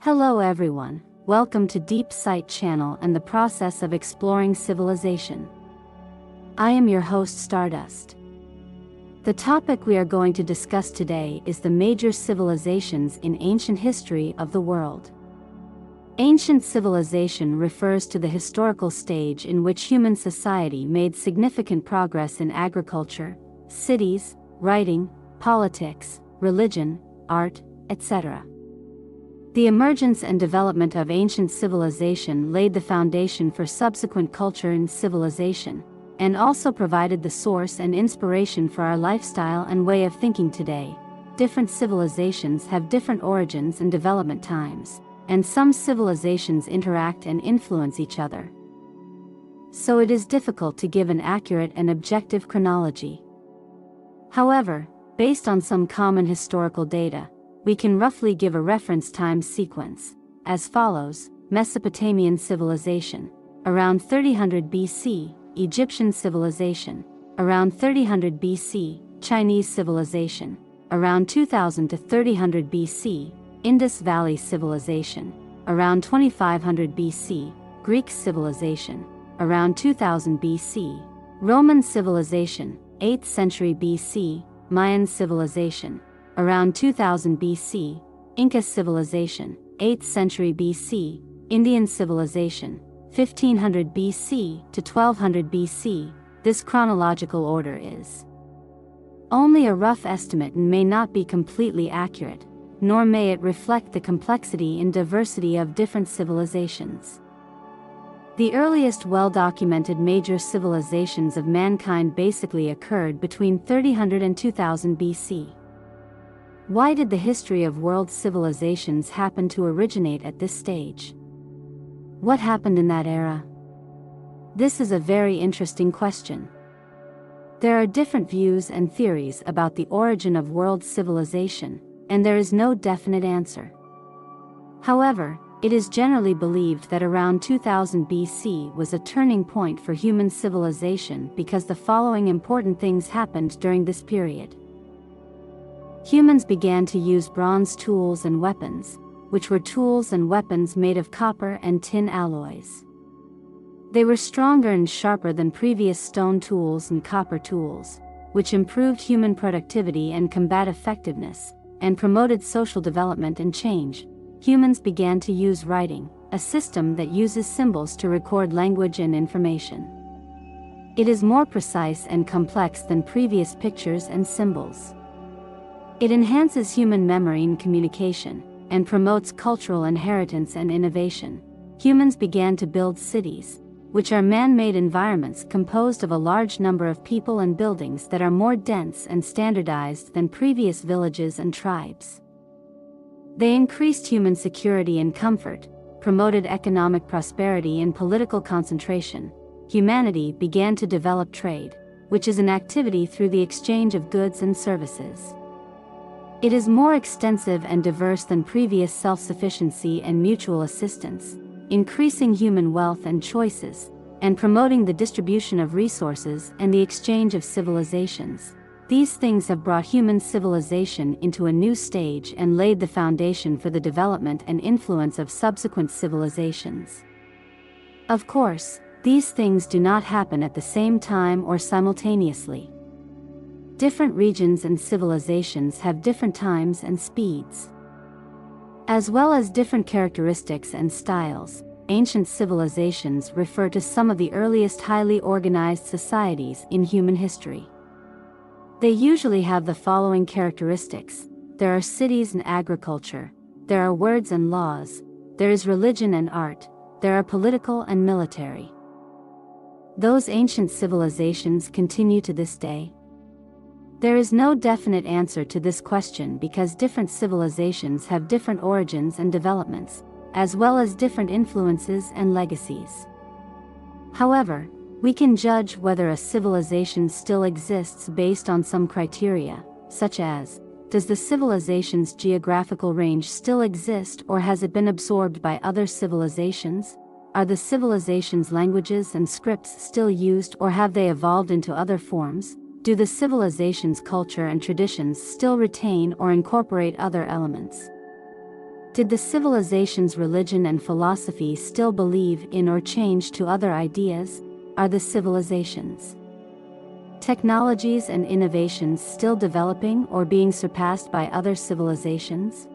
Hello everyone, welcome to Deep Sight channel and the process of exploring civilization. I am your host Stardust. The topic we are going to discuss today is the major civilizations in ancient history of the world. Ancient civilization refers to the historical stage in which human society made significant progress in agriculture, cities, writing, politics, religion, art, etc. The emergence and development of ancient civilization laid the foundation for subsequent culture and civilization, and also provided the source and inspiration for our lifestyle and way of thinking today. Different civilizations have different origins and development times, and some civilizations interact and influence each other. So it is difficult to give an accurate and objective chronology. However, based on some common historical data, we can roughly give a reference time sequence, as follows: Mesopotamian civilization, around 3000 BC, Egyptian civilization, around 3000 BC, Chinese civilization, around 2000 to 3000 BC, Indus Valley civilization, around 2500 BC, Greek civilization, around 2000 BC, Roman civilization, 8th century BC, Mayan civilization, around 2000 BC, Inca civilization, 8th century BC, Indian civilization, 1500 BC to 1200 BC. This chronological order is only a rough estimate and may not be completely accurate, nor may it reflect the complexity and diversity of different civilizations. The earliest well-documented major civilizations of mankind basically occurred between 3000 and 2000 BC. Why did the history of world civilizations happen to originate at this stage? What happened in that era? This is a very interesting question. There are different views and theories about the origin of world civilization, and there is no definite answer. However, it is generally believed that around 2000 BC was a turning point for human civilization because the following important things happened during this period. Humans began to use bronze tools and weapons, which were tools and weapons made of copper and tin alloys. They were stronger and sharper than previous stone tools and copper tools, which improved human productivity and combat effectiveness, and promoted social development and change. Humans began to use writing, a system that uses symbols to record language and information. It is more precise and complex than previous pictures and symbols. It enhances human memory and communication, and promotes cultural inheritance and innovation. Humans began to build cities, which are man-made environments composed of a large number of people and buildings that are more dense and standardized than previous villages and tribes. They increased human security and comfort, promoted economic prosperity and political concentration. Humanity began to develop trade, which is an activity through the exchange of goods and services. It is more extensive and diverse than previous self-sufficiency and mutual assistance, increasing human wealth and choices, and promoting the distribution of resources and the exchange of civilizations. These things have brought human civilization into a new stage and laid the foundation for the development and influence of subsequent civilizations. Of course, these things do not happen at the same time or simultaneously. Different regions and civilizations have different times and speeds, as well as different characteristics and styles. Ancient civilizations refer to some of the earliest highly organized societies in human history. They usually have the following characteristics: there are cities and agriculture, there are words and laws, there is religion and art, there are political and military. Those ancient civilizations continue to this day. There is no definite answer to this question because different civilizations have different origins and developments, as well as different influences and legacies. However, we can judge whether a civilization still exists based on some criteria, such as, does the civilization's geographical range still exist or has it been absorbed by other civilizations? Are the civilization's languages and scripts still used or have they evolved into other forms? Do the civilization's culture and traditions still retain or incorporate other elements? Did the civilization's religion and philosophy still believe in or change to other ideas? Are the civilizations' technologies and innovations still developing or being surpassed by other civilizations?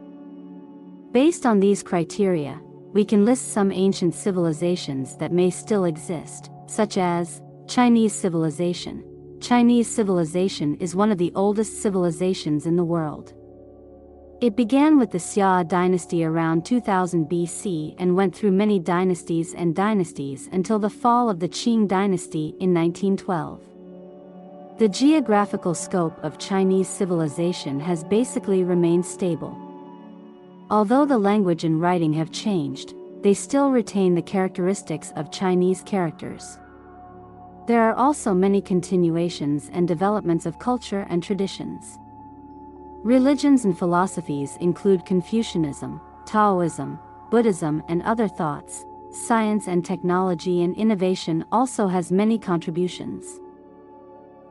Based on these criteria, we can list some ancient civilizations that may still exist, such as Chinese civilization. Chinese civilization is one of the oldest civilizations in the world. It began with the Xia dynasty around 2000 BC and went through many dynasties until the fall of the Qing dynasty in 1912. The geographical scope of Chinese civilization has basically remained stable. Although the language and writing have changed, they still retain the characteristics of Chinese characters. There are also many continuations and developments of culture and traditions. Religions and philosophies include Confucianism, Taoism, Buddhism, and other thoughts. Science and technology and innovation also has many contributions,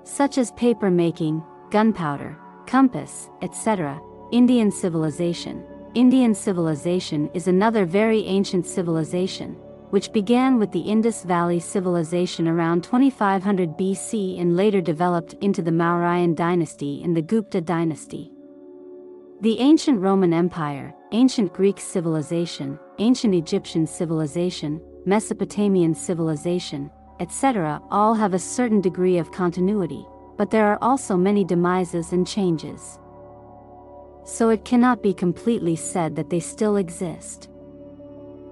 such as paper making, gunpowder, compass, etc. Indian civilization. Indian civilization is another very ancient civilization, which began with the Indus Valley Civilization around 2500 BC and later developed into the Mauryan dynasty and the Gupta dynasty. The ancient Roman Empire, ancient Greek civilization, ancient Egyptian civilization, Mesopotamian civilization, etc. all have a certain degree of continuity, but there are also many demises and changes. So it cannot be completely said that they still exist.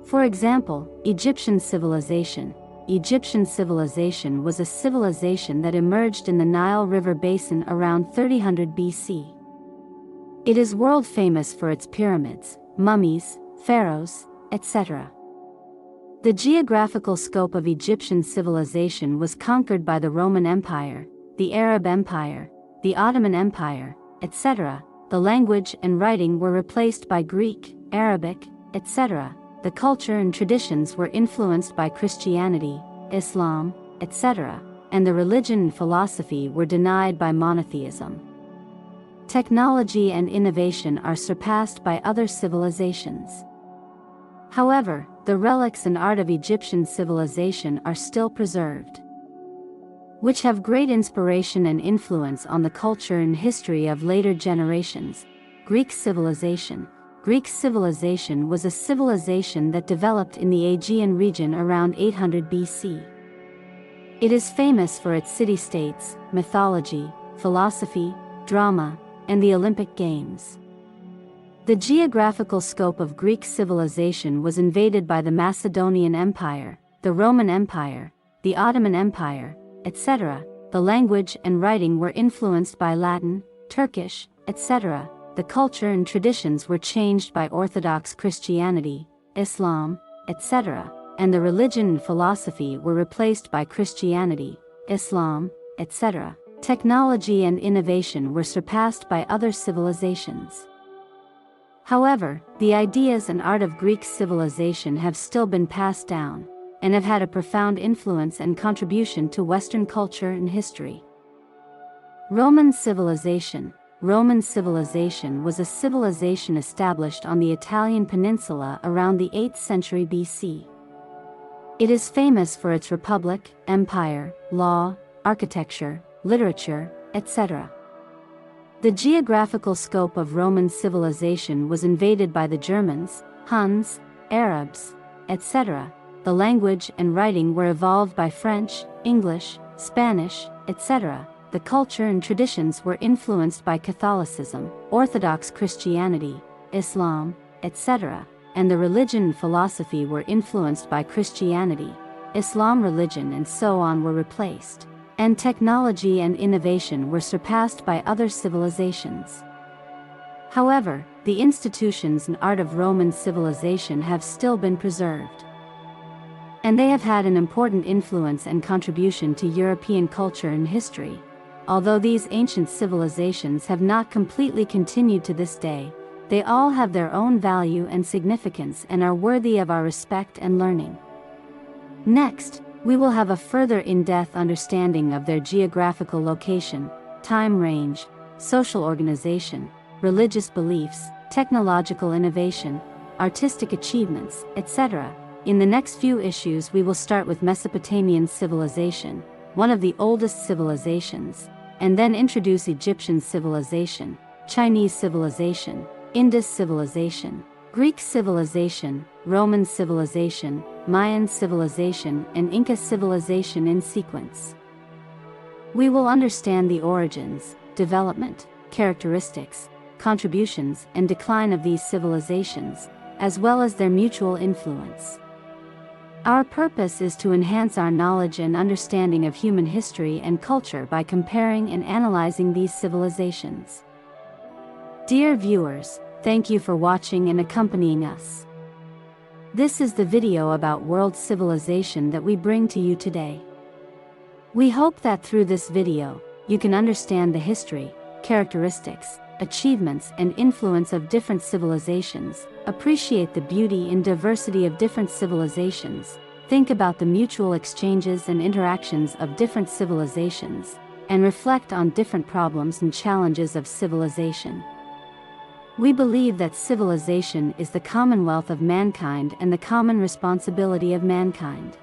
For example, Egyptian civilization. Egyptian civilization was a civilization that emerged in the Nile River basin around 3000 BC. It is world famous for its pyramids, mummies, pharaohs, etc. The geographical scope of Egyptian civilization was conquered by the Roman Empire, the Arab Empire, the Ottoman Empire, etc. The language and writing were replaced by Greek, Arabic, etc. The culture and traditions were influenced by Christianity, Islam, etc., and the religion and philosophy were denied by monotheism. Technology and innovation are surpassed by other civilizations. However, the relics and art of Egyptian civilization are still preserved, which have great inspiration and influence on the culture and history of later generations. Greek civilization. Greek civilization was a civilization that developed in the Aegean region around 800 BC. It is famous for its city-states, mythology, philosophy, drama, and the Olympic Games. The geographical scope of Greek civilization was invaded by the Macedonian Empire, the Roman Empire, the Ottoman Empire, etc. The language and writing were influenced by Latin, Turkish, etc. The culture and traditions were changed by Orthodox Christianity, Islam, etc., and the religion and philosophy were replaced by Christianity, Islam, etc. Technology and innovation were surpassed by other civilizations. However, the ideas and art of Greek civilization have still been passed down, and have had a profound influence and contribution to Western culture and history. Roman civilization. Roman civilization was a civilization established on the Italian peninsula around the 8th century BC. It is famous for its republic, empire, law, architecture, literature, etc. The geographical scope of Roman civilization was invaded by the Germans, Huns, Arabs, etc. The language and writing were evolved by French, English, Spanish, etc. The culture and traditions were influenced by Catholicism, Orthodox Christianity, Islam, etc., and the religion and philosophy were influenced by Christianity, Islam religion and so on were replaced, and technology and innovation were surpassed by other civilizations. However, the institutions and art of Roman civilization have still been preserved, and they have had an important influence and contribution to European culture and history. Although these ancient civilizations have not completely continued to this day, they all have their own value and significance and are worthy of our respect and learning. Next, we will have a further in-depth understanding of their geographical location, time range, social organization, religious beliefs, technological innovation, artistic achievements, etc. In the next few issues we will start with Mesopotamian civilization, one of the oldest civilizations, and then introduce Egyptian civilization, Chinese civilization, Indus civilization, Greek civilization, Roman civilization, Mayan civilization, and Inca civilization in sequence. We will understand the origins, development, characteristics, contributions, and decline of these civilizations, as well as their mutual influence. Our purpose is to enhance our knowledge and understanding of human history and culture by comparing and analyzing these civilizations. Dear viewers, thank you for watching and accompanying us. This is the video about world civilization that we bring to you today. We hope that through this video, you can understand the history, characteristics, achievements, and influence of different civilizations, appreciate the beauty and diversity of different civilizations, think about the mutual exchanges and interactions of different civilizations, and reflect on different problems and challenges of civilization. We believe that civilization is the commonwealth of mankind and the common responsibility of mankind.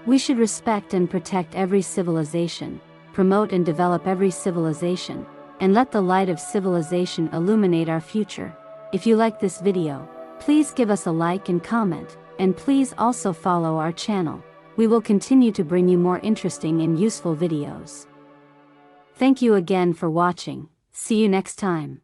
We should respect and protect every civilization, promote and develop every civilization, and let the light of civilization illuminate our future. If you like this video, please give us a like and comment, and please also follow our channel. We will continue to bring you more interesting and useful videos. Thank you again for watching. See you next time.